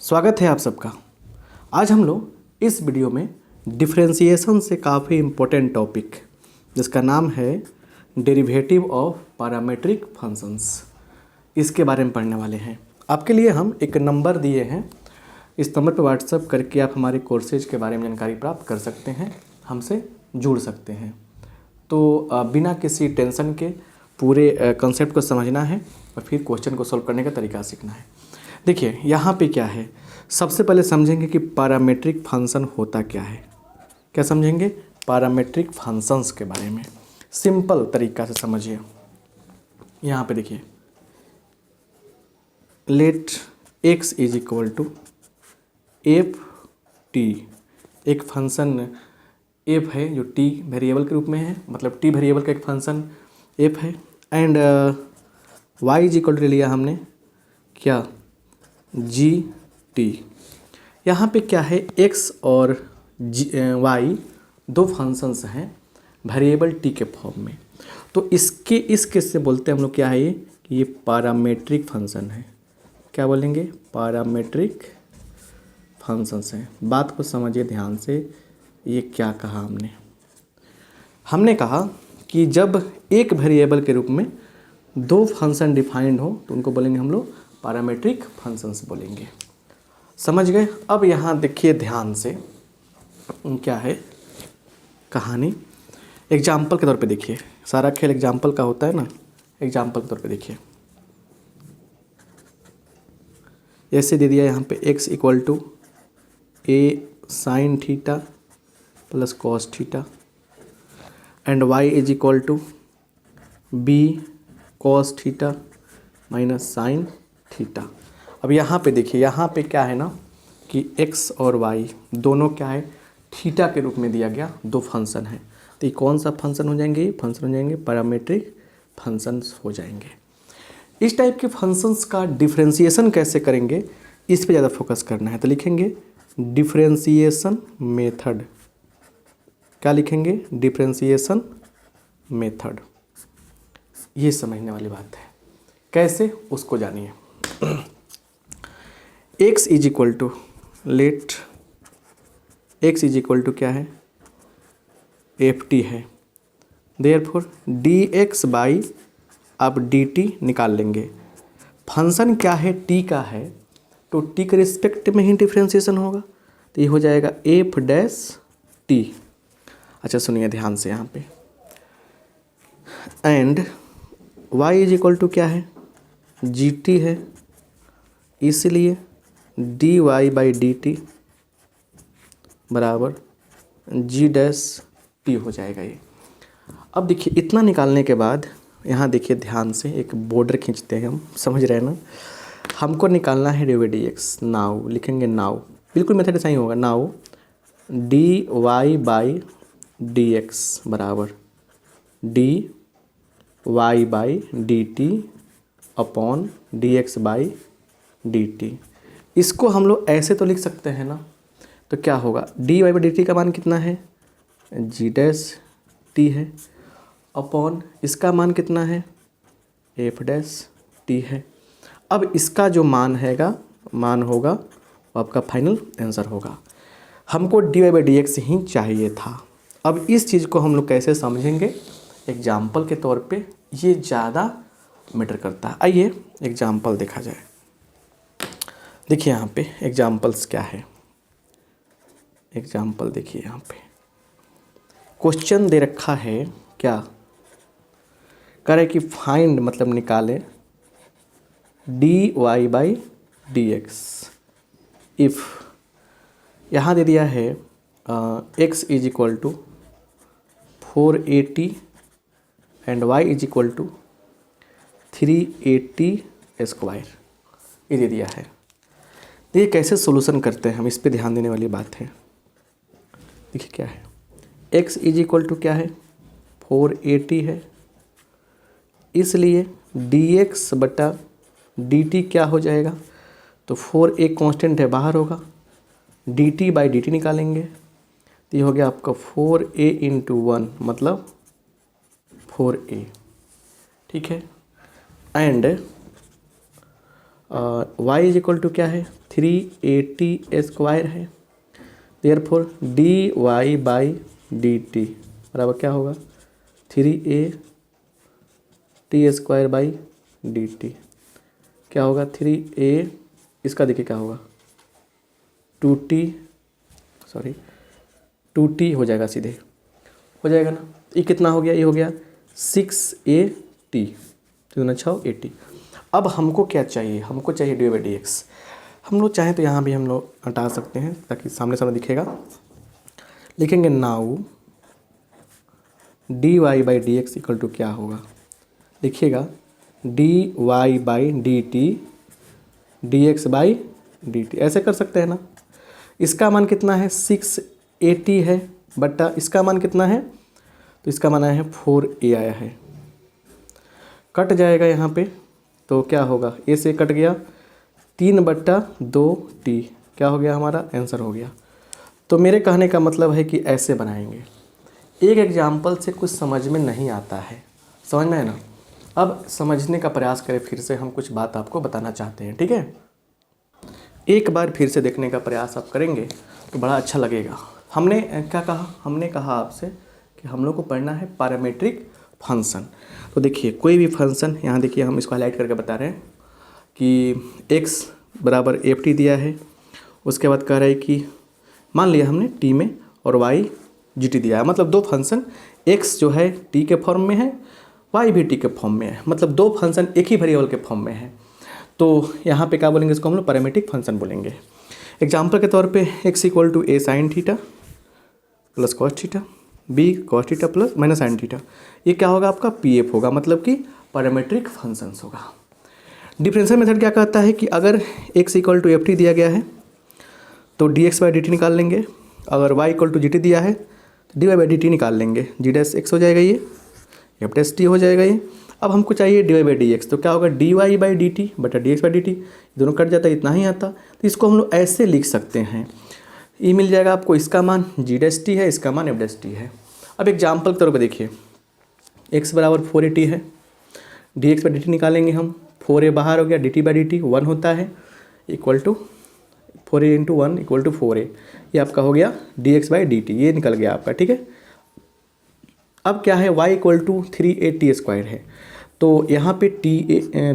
स्वागत है आप सबका। आज हम लोग इस वीडियो में डिफरेंशिएशन से काफ़ी इम्पोर्टेंट टॉपिक जिसका नाम है डेरिवेटिव ऑफ पैरामीट्रिक फंक्शंस, इसके बारे में पढ़ने वाले हैं। आपके लिए हम एक नंबर दिए हैं, इस नंबर पर व्हाट्सएप करके आप हमारे कोर्सेज के बारे में जानकारी प्राप्त कर सकते हैं, हमसे जुड़ सकते हैं। तो बिना किसी टेंशन के पूरे कंसेप्ट को समझना है और फिर क्वेश्चन को सॉल्व करने का तरीका सीखना है। देखिए यहाँ पे क्या है, सबसे पहले समझेंगे कि पैरामीट्रिक फंक्शन होता क्या है। क्या समझेंगे? पैरामीट्रिक फंक्शंस के बारे में सिंपल तरीका से समझिए। यहाँ पे देखिए, let x is equal to f t, एक फंक्शन एफ है जो t वेरिएबल के रूप में है, मतलब t वेरिएबल का एक फंक्शन एफ है। And y is equal to लिया हमने क्या, जी टी। यहाँ पे क्या है, x और y दो फंक्शंस हैं वेरिएबल t के फॉर्म में। तो इस केस से बोलते हैं हम लोग क्या है, ये पैरामीट्रिक फंक्शन है। क्या बोलेंगे? पैरामीट्रिक फंक्शंस हैं। बात को समझिए ध्यान से, ये क्या कहा हमने कहा कि जब एक वेरिएबल के रूप में दो फंक्शन डिफाइंड हो तो उनको बोलेंगे हम लोग पैरामीट्रिक फंक्शंस बोलेंगे। समझ गए? अब यहाँ देखिए ध्यान से, क्या है कहानी। एग्जाम्पल के तौर पे देखिए, सारा खेल एग्जाम्पल का होता है ना। एग्जाम्पल के तौर पे देखिए, ऐसे दे दिया यहाँ पे x equal to a sine theta plus cos theta and y is equal to b cos theta minus sine theta. अब यहाँ पे देखिए, यहाँ पे क्या है ना कि x और y दोनों क्या है, थीटा के रूप में दिया गया दो फंक्शन है। तो ये कौन सा फंक्शन हो जाएंगे? ये फंक्शन हो जाएंगे पैरामीट्रिक फंक्शंस हो जाएंगे। इस टाइप के फंक्शंस का डिफरेंशिएशन कैसे करेंगे, इस पे ज़्यादा फोकस करना है। तो लिखेंगे डिफरेंशिएशन मेथड। क्या लिखेंगे? Differentiation method. ये समझने वाली बात है। कैसे, उसको जानिए। x is equal to, let x is equal to क्या है, एफ टी है। देयरफॉर डी एक्स बाई, अब डी टी निकाल लेंगे। फंक्शन क्या है, t का है, तो t के रिस्पेक्ट में ही डिफ्रेंशिएशन होगा। तो ये हो जाएगा एफ डैश टी। अच्छा सुनिए ध्यान से यहाँ पे, and y is equal to क्या है, जी टी है, इसलिए d Y by D t बराबर जी डैश टी हो जाएगा ये। अब देखिए इतना निकालने के बाद यहाँ देखिए ध्यान से, एक बॉर्डर खींचते हैं हम, समझ रहे हैं ना। हमको निकालना है D Y D X. Now लिखेंगे, नाउ बिल्कुल मेथड ऐसा ही होगा। Now D Y by D X बराबर D Y by D T upon D x by D T. इसको हम लोग ऐसे तो लिख सकते हैं ना। तो क्या होगा, d Y by D t का मान कितना है, जी डैश टी है, अपॉन इसका मान कितना है, एफ डैश टी है। अब इसका जो मान होगा वो आपका फाइनल आंसर होगा। हमको D Y by D X ही चाहिए था। अब इस चीज़ को हम लोग कैसे समझेंगे, एग्जाम्पल के तौर पे ये ज़्यादा मैटर करता है। आइए एग्जाम्पल देखा जाए। देखिए यहाँ पे एग्जाम्पल्स क्या है। एग्जाम्पल देखिए, यहाँ पे क्वेश्चन दे रखा है, क्या कह रहे कि फाइंड, मतलब निकाले d Y by D x if, यहाँ दे दिया है x is equal to 480 and y is equal to 380 square, ये दे दिया है। तो ये कैसे सोल्यूशन करते हैं हम, इस पे ध्यान देने वाली बात है। देखिए क्या है, x इज इक्वल टू क्या है, 480 है, इसलिए dx बटा dt क्या हो जाएगा, तो 4 एक कांस्टेंट है बाहर होगा, dt बाई dt निकालेंगे तो ये हो गया आपका 4a इंटू 1 मतलब 4a। ठीक है, and y is equal to क्या है 3at² है। देयरफॉर dy बाई dt बराबर क्या होगा 3at² बाई dt क्या होगा 3a, इसका देखिए क्या होगा 2t हो जाएगा, सीधे हो जाएगा ना। ये कितना हो गया, ये हो गया 6at, 6 अब हमको क्या चाहिए, हमको चाहिए डी बाई डी एक्स। हम लोग चाहें तो यहाँ भी हम लोग हटा सकते हैं ताकि सामने सामने दिखेगा। लिखेंगे now D Y by D x equal to क्या होगा, लिखिएगा d Y by D t d x by D t, ऐसे कर सकते हैं ना। इसका मान कितना है 680 है, बट्टा इसका मान कितना है, तो इसका मान आया है 4a आया है। कट जाएगा यहाँ पे तो क्या होगा, ए से कट गया 3/2t, क्या हो गया हमारा आंसर हो गया। तो मेरे कहने का मतलब है कि ऐसे बनाएंगे। एक एग्जाम्पल से कुछ समझ में नहीं आता है, समझ में है ना। अब समझने का प्रयास करें, फिर से हम कुछ बात आपको बताना चाहते हैं, ठीक है। एक बार फिर से देखने का प्रयास आप करेंगे तो बड़ा अच्छा लगेगा। हमने क्या कहा, हमने कहा आपसे कि हम लोग को पढ़ना है पैरामीट्रिक फंक्शन। तो देखिए कोई भी फंक्शन, यहाँ देखिए हम इसको हाईलाइट करके बता रहे हैं कि x बराबर ft दिया है, उसके बाद कह रहा है कि मान लिया हमने t में और y gt दिया है, मतलब दो फंक्शन x जो है t के फॉर्म में है, y भी t के फॉर्म में है, मतलब दो फंक्शन एक ही वेरिएबल के फॉर्म में है। तो यहाँ पे क्या बोलेंगे, इसको हम लोग पैरामीट्रिक फंक्शन बोलेंगे। एग्जाम्पल के तौर पे x equal to a sine theta plus cos theta, b cos theta plus minus sine theta, ये क्या होगा आपका pf होगा, मतलब कि पैरामीट्रिक फंक्शंस होगा। डिफरेंशियल मेथड क्या कहता है कि अगर x इक्वल टू ft दिया गया है तो dx बाई dt निकाल लेंगे, अगर y इक्वल टू gt दिया है तो dy बाई dt निकाल लेंगे, g डैश x हो जाएगा, ये f डैश t हो जाएगा ये। अब हमको चाहिए dy बाई dx, तो क्या होगा dy बाई dt बटा dx बाई dt, दोनों कट जाता है, इतना ही आता। तो इसको हम लोग ऐसे लिख सकते हैं, ये मिल जाएगा आपको, इसका मान g डैश t है, इसका मान f डैश t है। अब एग्जाम्पल के तौर पर देखिए x बराबर 4at है, dx बाई dt निकालेंगे हम, 4a बाहर हो गया, dt बाई dt 1 होता है, equal to 4a into 1 equal to 4a, ये आपका हो गया dx बाई dt, ये निकल गया आपका, ठीक है। अब क्या है, y इक्वल टू 3at² है, तो यहाँ पे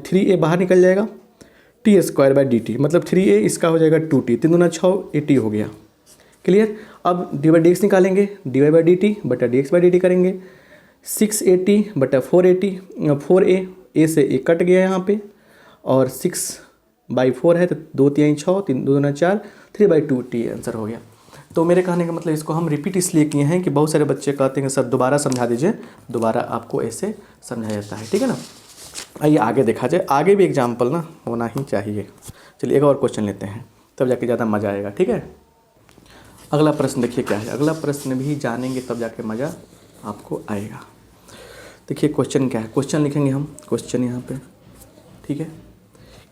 3a बाहर निकल जाएगा, t² बाई dt, मतलब 3a इसका हो जाएगा 2t, 3 दूना 6 80 हो गया, क्लियर। अब डी बाई dx निकालेंगे, dy बाई dt बटा dx बाई dt करेंगे, 680 बटा 480, 4a, a से a कट गया यहाँ पे, और 6/4 है तो 2 3 6, 3 2 दूना 4, 3/2t आंसर हो गया। तो मेरे कहने का मतलब इसको हम रिपीट इसलिए किए हैं कि बहुत सारे बच्चे कहते हैं सर दोबारा समझा दीजिए, दोबारा आपको ऐसे समझाया जाता है, ठीक है ना। आइए आगे देखा जाए, आगे भी एग्जाम्पल ना होना ही चाहिए। चलिए एक और क्वेश्चन लेते हैं, तब जाके ज़्यादा मज़ा आएगा, ठीक है। अगला प्रश्न देखिए क्या है, अगला प्रश्न भी जानेंगे तब जाके मज़ा आपको आएगा। देखिए क्वेश्चन क्या है, क्वेश्चन लिखेंगे हम, क्वेश्चन यहाँ पे, ठीक है।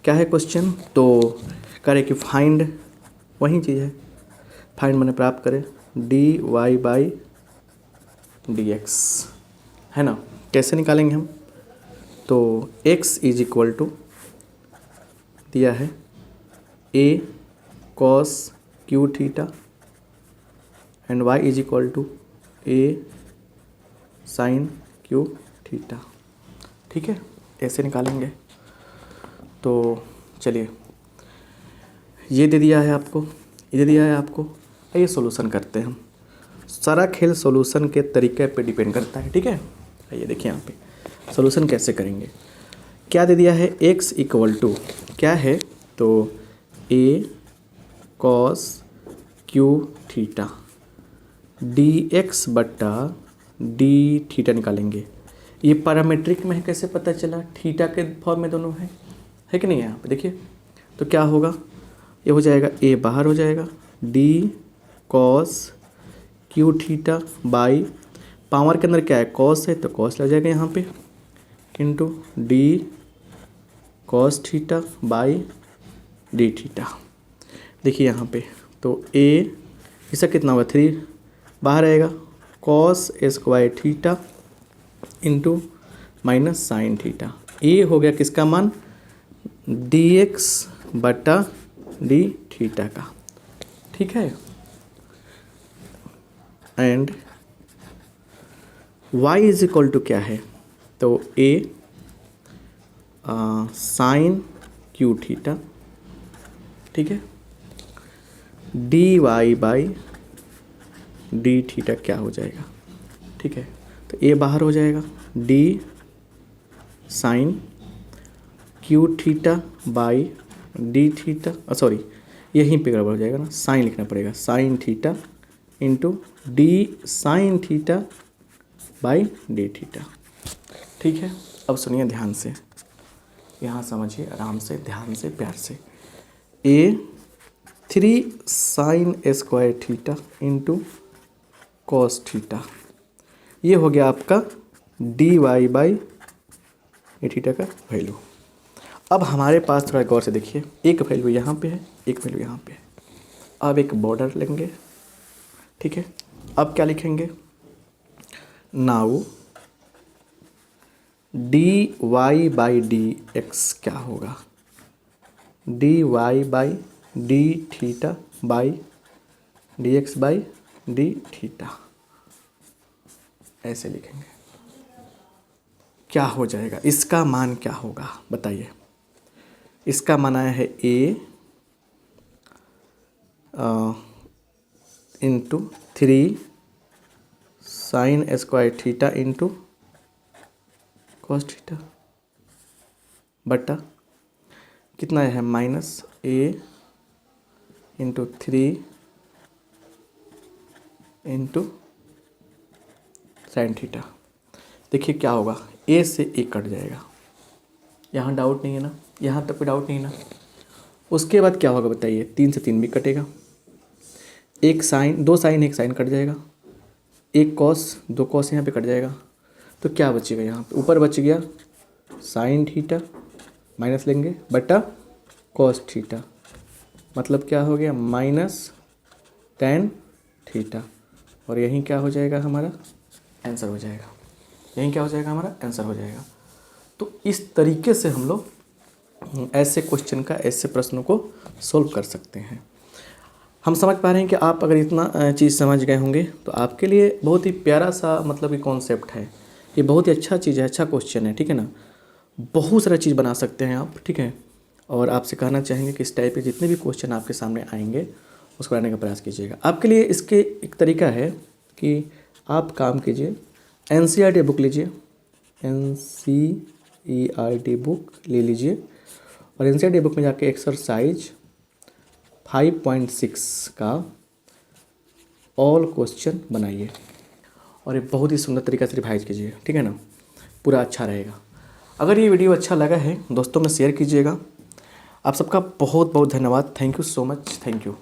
क्या है क्वेश्चन, तो कह रहे कि फाइंड, वही चीज़ है, फाइंड मैंने प्राप्त करें d Y by D x, है ना। कैसे निकालेंगे हम, तो x इज इक्वल टू दिया है a cos q theta and y is equal to a sin q theta, ठीक है, ऐसे निकालेंगे। तो चलिए ये दे दिया है आपको, ये दे दिया है आपको, आइए सॉल्यूशन करते हैं हम। सारा खेल सॉल्यूशन के तरीके पे डिपेंड करता है, ठीक है। आइए देखिए यहाँ पे सॉल्यूशन कैसे करेंगे। क्या दे दिया है, x इक्वल टू क्या है, तो a cos q theta dx बट्टा d थीटा निकालेंगे। ये पैरामीट्रिक में है, कैसे पता चला, थीटा के फॉर्म में दोनों है कि नहीं है। यहाँ पे देखिए तो क्या होगा, ये हो जाएगा a बाहर हो जाएगा, d cos q theta by power के अंदर क्या है cos है, तो cos लग जाएगा यहाँ पे, into d cos theta by d theta. देखिए यहाँ पे तो a इसका कितना होगा 3 बाहर आएगा, cos square theta into minus sine theta, ये हो गया किसका मान डी एक्स बटा डी थीटा का, ठीक है। And y is equal to क्या है, तो a साइन क्यू थीटा, ठीक है। D Y by d theta क्या हो जाएगा, ठीक है। तो a बाहर हो जाएगा, d sine q theta by d theta, sorry यहीं पे गड़बड़ हो जाएगा ना, साइन लिखना पड़ेगा, sine theta into d sine theta by d theta, ठीक है। अब सुनिए ध्यान से, यहाँ समझिए आराम से, ध्यान से, प्यार से। A 3 sine square theta into cos theta, ये हो गया आपका d Y by d theta का वैल्यू। अब हमारे पास थोड़ा गौर से देखिए, एक वैल्यू यहाँ पे है, एक वैल्यू यहाँ पे है। अब एक बॉर्डर लेंगे, ठीक है। अब क्या लिखेंगे, now D Y by D x क्या होगा, d Y by d theta by D x by d theta, ऐसे लिखेंगे। क्या हो जाएगा, इसका मान क्या होगा बताइए। इसका मान आया है A into 3 sine square theta into cos theta बटा कितना है, minus A into 3 into sine theta. देखिए क्या होगा, ए से ए कट जाएगा, यहाँ डाउट नहीं है ना, यहाँ तक कोई डाउट नहीं है ना। उसके बाद क्या होगा बताइए, 3 से 3 भी कटेगा, एक साइन, 2 साइन 1 साइन कट जाएगा, एक कॉस 2 कॉस यहाँ पे कट जाएगा। तो क्या बचेगा, यहाँ पे ऊपर बच गया साइन थीटा माइनस लेंगे बटा कॉस थीटा, मतलब क्या हो गया माइनस टेन थीटा, और यहीं क्या हो जाएगा हमारा आंसर हो जाएगा, यहीं क्या हो जाएगा हमारा आंसर हो जाएगा। तो इस तरीके से हम लोग ऐसे क्वेश्चन का, ऐसे प्रश्नों को सोल्व कर सकते हैं। हम समझ पा रहे हैं कि आप अगर इतना चीज़ समझ गए होंगे तो आपके लिए बहुत ही प्यारा सा मतलब कि कॉन्सेप्ट है, ये बहुत ही अच्छा चीज़ है, अच्छा क्वेश्चन है, ठीक है ना। बहुत सारा चीज़ बना सकते हैं आप, ठीक है। और आपसे कहना चाहेंगे कि इस टाइप के जितने भी क्वेश्चन आपके सामने आएंगे उसको बनाने का प्रयास कीजिएगा। आपके लिए इसके एक तरीका है कि आप काम कीजिए, NCERT बुक लीजिए, NCERT बुक ले लीजिए और NCERT बुक में जाके एक्सरसाइज 5.6 का ऑल क्वेश्चन बनाइए और ये बहुत ही सुंदर तरीक़े से रिवाइज कीजिए, ठीक है ना, पूरा अच्छा रहेगा। अगर ये वीडियो अच्छा लगा है दोस्तों में शेयर कीजिएगा। आप सबका बहुत बहुत धन्यवाद, thank you so much, thank you.